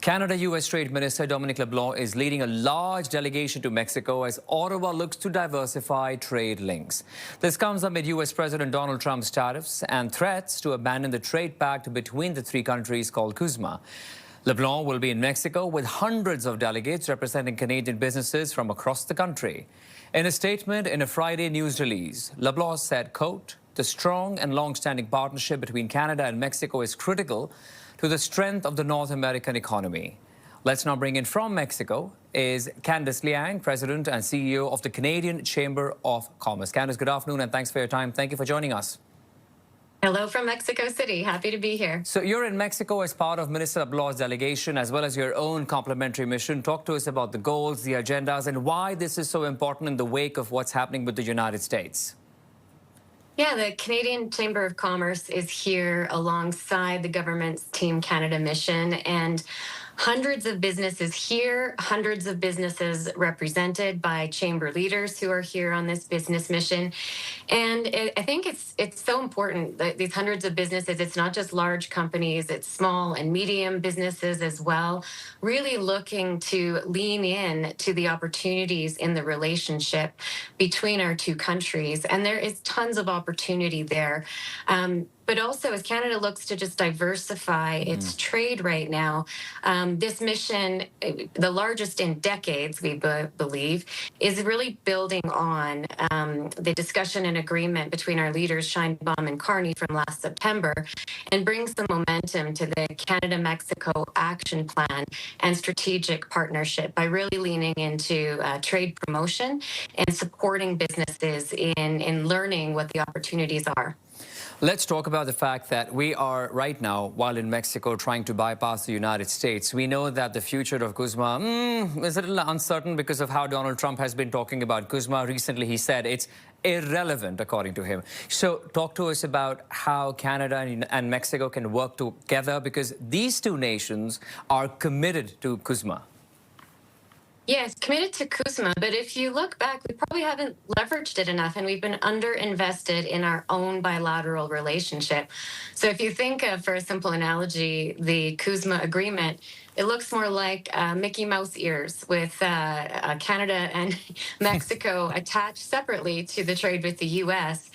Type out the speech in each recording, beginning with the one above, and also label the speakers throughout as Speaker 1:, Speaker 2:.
Speaker 1: Canada-U.S. Trade Minister Dominic LeBlanc is leading a large delegation to Mexico as Ottawa looks to diversify trade links. This comes amid U.S. President Donald Trump's tariffs and threats to abandon the trade pact between the three countries called CUSMA. LeBlanc will be in Mexico with hundreds of delegates representing Canadian businesses from across the country. In a statement in a Friday news release, LeBlanc said, quote, "The strong and long-standing partnership between Canada and Mexico is critical to the strength of the North American economy." Let's now bring in from Mexico is Candace Liang, President and CEO of the Canadian Chamber of Commerce. Candace, good afternoon and thanks for your time. Thank you for joining us.
Speaker 2: Hello from Mexico City. Happy to be here.
Speaker 1: So you're in Mexico as part of Minister LeBlanc's delegation as well as your own complementary mission. Talk to us about the goals, the agendas, and why this is so important in the wake of what's happening with the United States.
Speaker 2: Yeah, the Canadian Chamber of Commerce is here alongside the government's Team Canada mission, and hundreds of businesses here, hundreds of businesses represented by chamber leaders who are here on this business mission. And I think it's so important that these hundreds of businesses, it's not just large companies, it's small and medium businesses as well, really looking to lean in to the opportunities in the relationship between our two countries. And there is tons of opportunity there. But also, as Canada looks to just diversify its trade right now, this mission, the largest in decades, we believe, is really building on the discussion and agreement between our leaders, Sheinbaum and Carney, from last September, and brings some momentum to the Canada-Mexico Action Plan and strategic partnership by really leaning into trade promotion and supporting businesses in learning what the opportunities are.
Speaker 1: Let's talk about the fact that we are right now, while in Mexico, trying to bypass the United States. We know that the future of CUSMA is a little uncertain because of how Donald Trump has been talking about CUSMA. Recently, he said it's irrelevant, according to him. So talk to us about how Canada and Mexico can work together, because these two nations are committed to CUSMA.
Speaker 2: Yes, committed to CUSMA, but if you look back, we probably haven't leveraged it enough, and we've been underinvested in our own bilateral relationship. So if you think of, for a simple analogy, the CUSMA agreement, it looks more like Mickey Mouse ears with Canada and Mexico attached separately to the trade with the U.S.,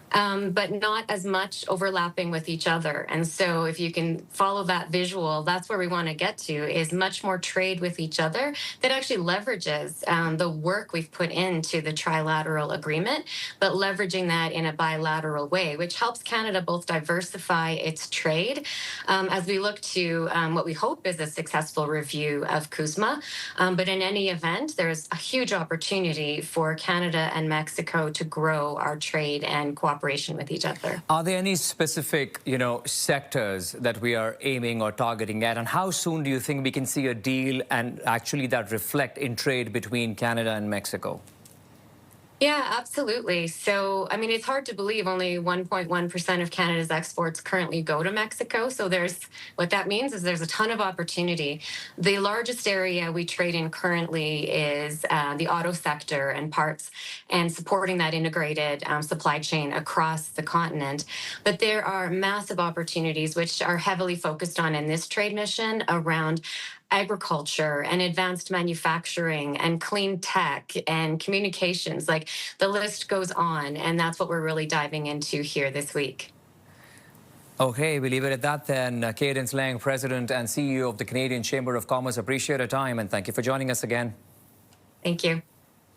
Speaker 2: but not as much overlapping with each other. And so if you can follow that visual, that's where we want to get to, is much more trade with each other that actually leverages the work we've put into the trilateral agreement, but leveraging that in a bilateral way, which helps Canada both diversify its trade as we look to what we hope is a successful review of CUSMA. But in any event, there's a huge opportunity for Canada and Mexico to grow our trade and cooperation with each other.
Speaker 1: Are there any specific, sectors that we are aiming or targeting at? And how soon do you think we can see a deal and actually that reflect in trade between Canada and Mexico?
Speaker 2: Yeah, absolutely. So, I mean, it's hard to believe only 1.1% of Canada's exports currently go to Mexico. So what that means is there's a ton of opportunity. The largest area we trade in currently is the auto sector and parts, and supporting that integrated supply chain across the continent. But there are massive opportunities which are heavily focused on in this trade mission around agriculture and advanced manufacturing and clean tech and communications. Like, the list goes on, and that's what we're really diving into here this week.
Speaker 1: Okay, we leave it at that then. Candace Liang, President and CEO of the Canadian Chamber of Commerce. Appreciate your time and thank you for joining us again.
Speaker 2: Thank you.